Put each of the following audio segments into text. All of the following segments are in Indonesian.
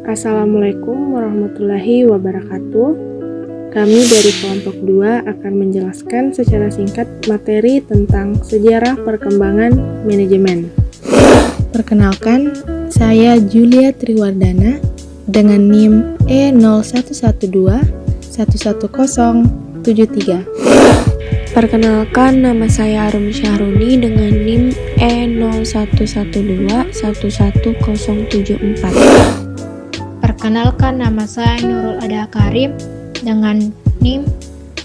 Assalamualaikum warahmatullahi wabarakatuh. Kami dari kelompok 2 akan menjelaskan secara singkat materi tentang sejarah perkembangan manajemen. Perkenalkan, saya Julia Triwardana dengan NIM E0112110073. Perkenalkan, nama saya Arum Syahruni dengan NIM E0112110074. Perkenalkan, nama saya Nurul Ada Karim dengan NIM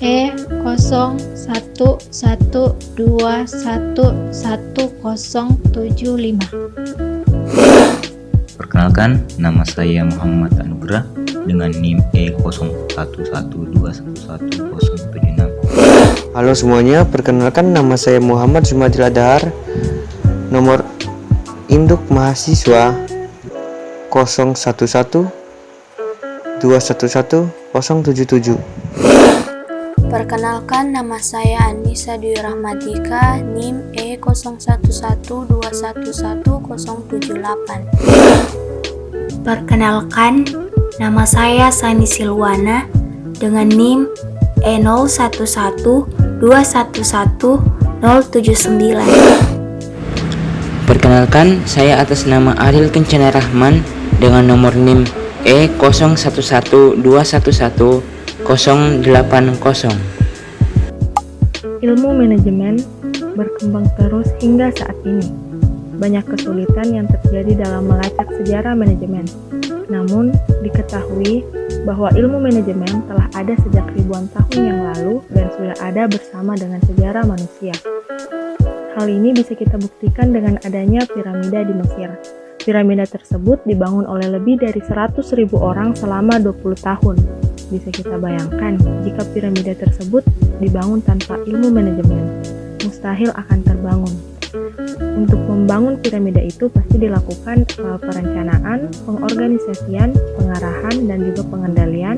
E0112111075. Perkenalkan, nama saya Muhammad Anugrah dengan NIM E0112111076. Halo semuanya, perkenalkan nama saya Muhammad Zumadil Adhar, nomor induk mahasiswa 0112110077. Perkenalkan, nama saya Anissa Dwi Rahmatika, NIM E0112111078. Perkenalkan, nama saya Sani Silwana dengan NIM E0112111079. Perkenalkan, saya atas nama Ariel Kencana Rahman dengan nomor NIM E0112111080. Ilmu manajemen berkembang terus hingga saat ini. Banyak kesulitan yang terjadi dalam melacak sejarah manajemen. Namun, diketahui bahwa ilmu manajemen telah ada sejak ribuan tahun yang lalu dan sudah ada bersama dengan sejarah manusia. Hal ini bisa kita buktikan dengan adanya piramida di Mesir. Piramida tersebut dibangun oleh lebih dari 100.000 orang selama 20 tahun. Bisa kita bayangkan, jika piramida tersebut dibangun tanpa ilmu manajemen, mustahil akan terbangun. Untuk membangun piramida itu pasti dilakukan perencanaan, pengorganisasian, pengarahan, dan juga pengendalian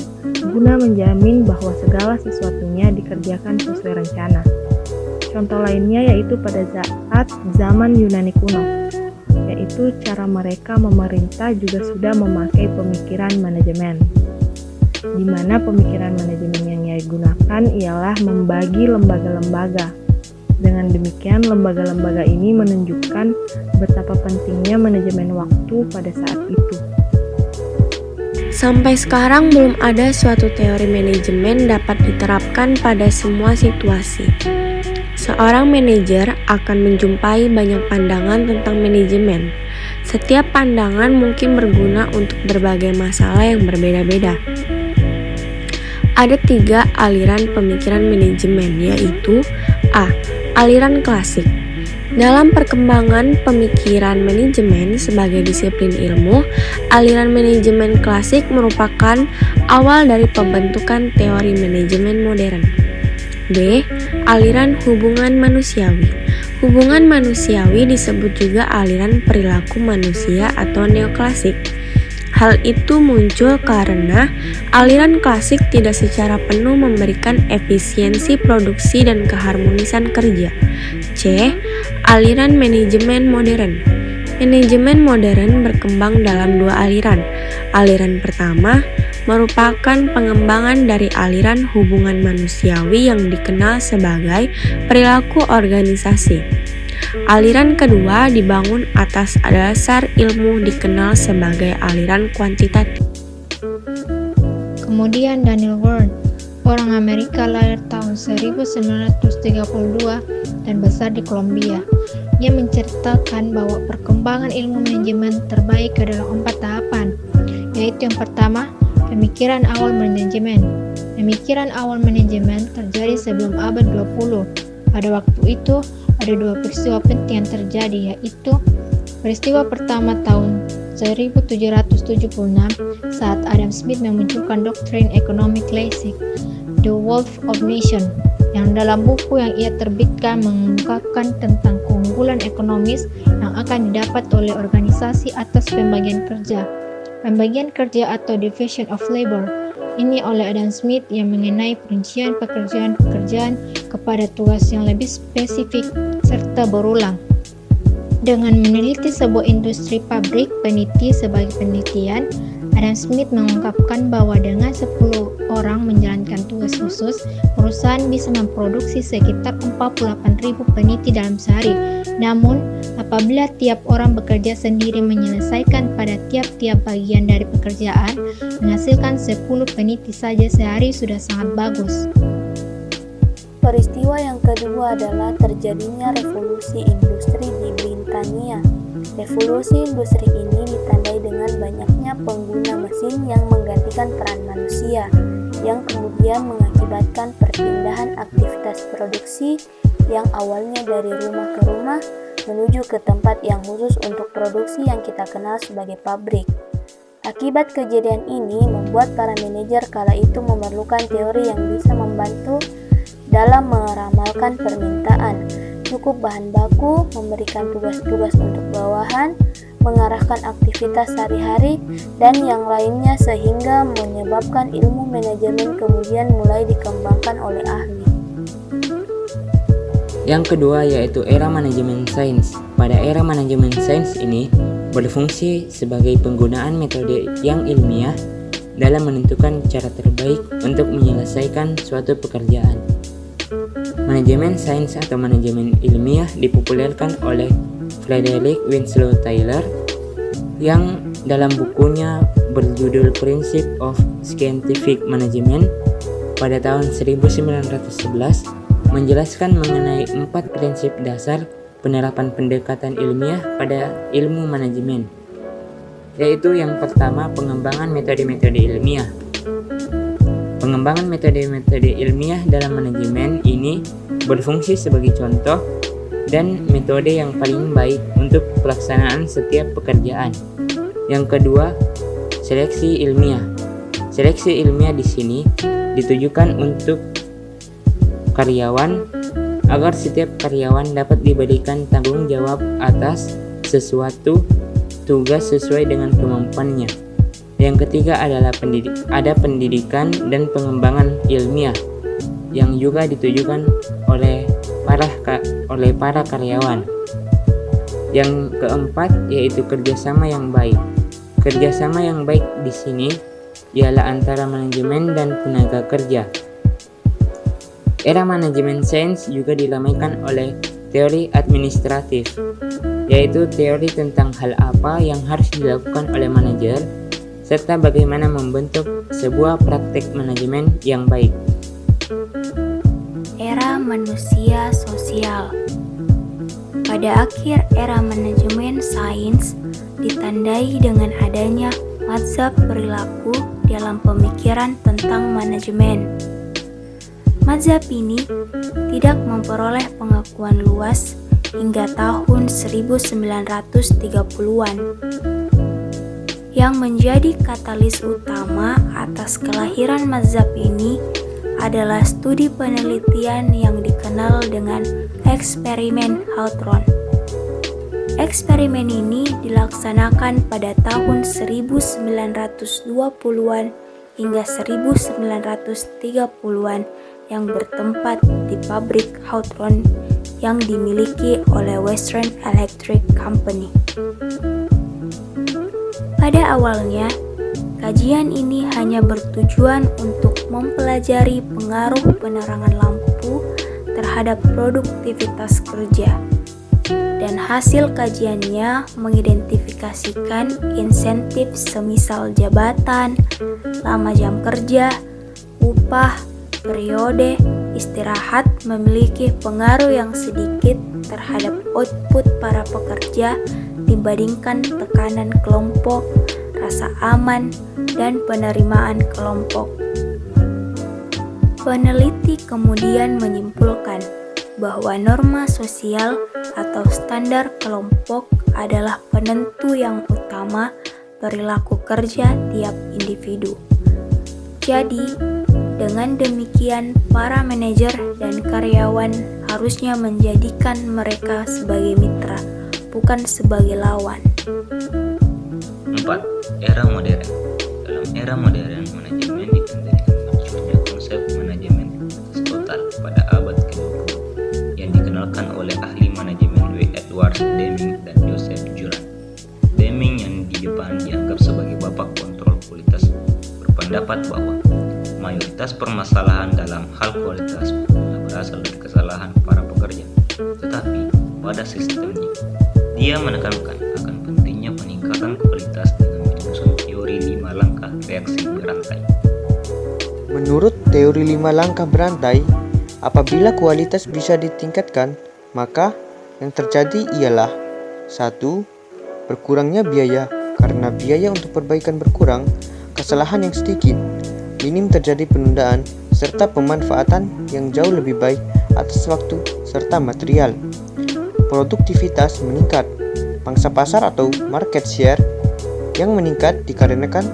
guna menjamin bahwa segala sesuatunya dikerjakan sesuai rencana. Contoh lainnya yaitu pada saat zaman Yunani kuno, yaitu cara mereka memerintah juga sudah memakai pemikiran manajemen, di mana pemikiran manajemen yang ia gunakan ialah membagi lembaga-lembaga. Dengan demikian, lembaga-lembaga ini menunjukkan betapa pentingnya manajemen waktu pada saat itu. Sampai sekarang belum ada suatu teori manajemen dapat diterapkan pada semua situasi. Seorang manajer akan menjumpai banyak pandangan tentang manajemen. Setiap pandangan mungkin berguna untuk berbagai masalah yang berbeda-beda. Ada 3 aliran pemikiran manajemen, yaitu A. Aliran klasik. Dalam perkembangan pemikiran manajemen sebagai disiplin ilmu, aliran manajemen klasik merupakan awal dari pembentukan teori manajemen modern. B. Aliran hubungan manusiawi. Hubungan manusiawi disebut juga aliran perilaku manusia atau neoklasik. Hal itu muncul karena aliran klasik tidak secara penuh memberikan efisiensi produksi dan keharmonisan kerja. C. Aliran manajemen modern. Manajemen modern berkembang dalam 2 aliran. Aliran pertama merupakan pengembangan dari aliran hubungan manusiawi yang dikenal sebagai perilaku organisasi. Aliran kedua dibangun atas dasar ilmu dikenal sebagai aliran kuantitatif. Kemudian Daniel Wern, orang Amerika lahir tahun 1932 dan besar di Kolombia. Ia menceritakan bahwa perkembangan ilmu manajemen terbaik adalah 4 tahapan, yaitu yang pertama, pemikiran awal manajemen. Pemikiran awal manajemen terjadi sebelum abad 20. Pada waktu itu, ada 2 peristiwa penting yang terjadi, yaitu peristiwa pertama tahun 1776 saat Adam Smith memunculkan doktrin ekonomi klasik, The Wealth of Nations, yang dalam buku yang ia terbitkan mengungkapkan tentang keunggulan ekonomis yang akan didapat oleh organisasi atas pembagian kerja. Pembagian kerja atau division of labor ini oleh Adam Smith yang mengenai perincian pekerjaan-pekerjaan kepada tugas yang lebih spesifik serta berulang. Dengan meneliti sebuah industri pabrik peneliti sebagai penelitian, Adam Smith mengungkapkan bahwa dengan 10 orang menjalankan tugas khusus, perusahaan bisa memproduksi sekitar 48.000 peneliti dalam sehari. Namun, apabila tiap orang bekerja sendiri menyelesaikan pada tiap-tiap bagian dari pekerjaan, menghasilkan 10 peneliti saja sehari sudah sangat bagus. Peristiwa yang kedua adalah terjadinya revolusi industri di Britania. Revolusi industri ini ditandai dengan banyaknya pengguna mesin yang menggantikan peran manusia, yang kemudian mengakibatkan perpindahan aktivitas produksi yang awalnya dari rumah ke rumah menuju ke tempat yang khusus untuk produksi yang kita kenal sebagai pabrik. Akibat kejadian ini membuat para manajer kala itu memerlukan teori yang bisa membantu dalam meramalkan permintaan, cukup bahan baku, memberikan tugas-tugas untuk bawahan, mengarahkan aktivitas sehari-hari, dan yang lainnya sehingga menyebabkan ilmu manajemen kemudian mulai dikembangkan oleh ahli. Yang kedua yaitu era manajemen sains. Pada era manajemen sains ini berfungsi sebagai penggunaan metode yang ilmiah dalam menentukan cara terbaik untuk menyelesaikan suatu pekerjaan. Manajemen sains atau manajemen ilmiah dipopulerkan oleh Frederick Winslow Taylor yang dalam bukunya berjudul Principles of Scientific Management pada tahun 1911 menjelaskan mengenai 4 prinsip dasar penerapan pendekatan ilmiah pada ilmu manajemen, yaitu yang pertama pengembangan metode-metode ilmiah. Pengembangan metode-metode ilmiah dalam manajemen ini berfungsi sebagai contoh dan metode yang paling baik untuk pelaksanaan setiap pekerjaan. Yang kedua, seleksi ilmiah. Seleksi ilmiah di sini ditujukan untuk karyawan agar setiap karyawan dapat diberikan tanggung jawab atas sesuatu tugas sesuai dengan kemampuannya. Yang ketiga adalah pendidikan dan pengembangan ilmiah yang juga ditujukan oleh para karyawan. Yang keempat yaitu kerjasama yang baik. Kerjasama yang baik di sini ialah antara manajemen dan tenaga kerja. Era manajemen sains juga diramaikan oleh teori administratif, yaitu teori tentang hal apa yang harus dilakukan oleh manajer serta bagaimana membentuk sebuah praktik manajemen yang baik. Era manusia sosial. Pada akhir era manajemen sains ditandai dengan adanya mazhab perilaku dalam pemikiran tentang manajemen. Mazhab ini tidak memperoleh pengakuan luas hingga tahun 1930-an. Yang menjadi katalis utama atas kelahiran mazhab ini adalah studi penelitian yang dikenal dengan eksperimen Hawthorne. Eksperimen ini dilaksanakan pada tahun 1920-an hingga 1930-an yang bertempat di pabrik Hawthorne yang dimiliki oleh Western Electric Company. Pada awalnya, kajian ini hanya bertujuan untuk mempelajari pengaruh penerangan lampu terhadap produktivitas kerja. Dan hasil kajiannya mengidentifikasikan insentif semisal jabatan, lama jam kerja, upah, periode, istirahat memiliki pengaruh yang sedikit terhadap output para pekerja dibandingkan tekanan kelompok, rasa aman, dan penerimaan kelompok. Peneliti kemudian menyimpulkan bahwa norma sosial atau standar kelompok adalah penentu yang utama perilaku kerja tiap individu. Jadi, dengan demikian para manajer dan karyawan harusnya menjadikan mereka sebagai mitra, bukan sebagai lawan. 4. Era modern. Dalam era modern, manajemen ditandai dengan munculnya konsep manajemen total pada abad ke-20 yang dikenalkan oleh ahli manajemen W. Edward Deming dan berpendapat bahwa mayoritas permasalahan dalam hal kualitas bukanlah berasal dari kesalahan para pekerja, tetapi pada sistemnya. Dia menekankan akan pentingnya peningkatan kualitas dengan menyusun teori 5 langkah reaksi berantai. Menurut teori 5 langkah berantai, apabila kualitas bisa ditingkatkan, maka yang terjadi ialah 1. Berkurangnya biaya. Karena biaya untuk perbaikan berkurang, kesalahan yang sedikit, minim terjadi penundaan, serta pemanfaatan yang jauh lebih baik atas waktu serta material. Produktivitas meningkat. Pangsa pasar atau market share yang meningkat dikarenakan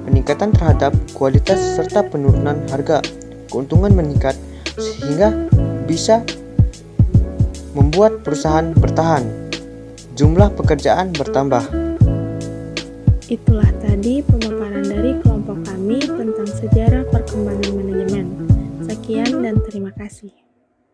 peningkatan terhadap kualitas serta penurunan harga. Keuntungan meningkat sehingga bisa membuat perusahaan bertahan. Jumlah pekerjaan bertambah. Itulah tadi pemaparan dari kelompok kami tentang sejarah perkembangan manajemen. Sekian dan terima kasih.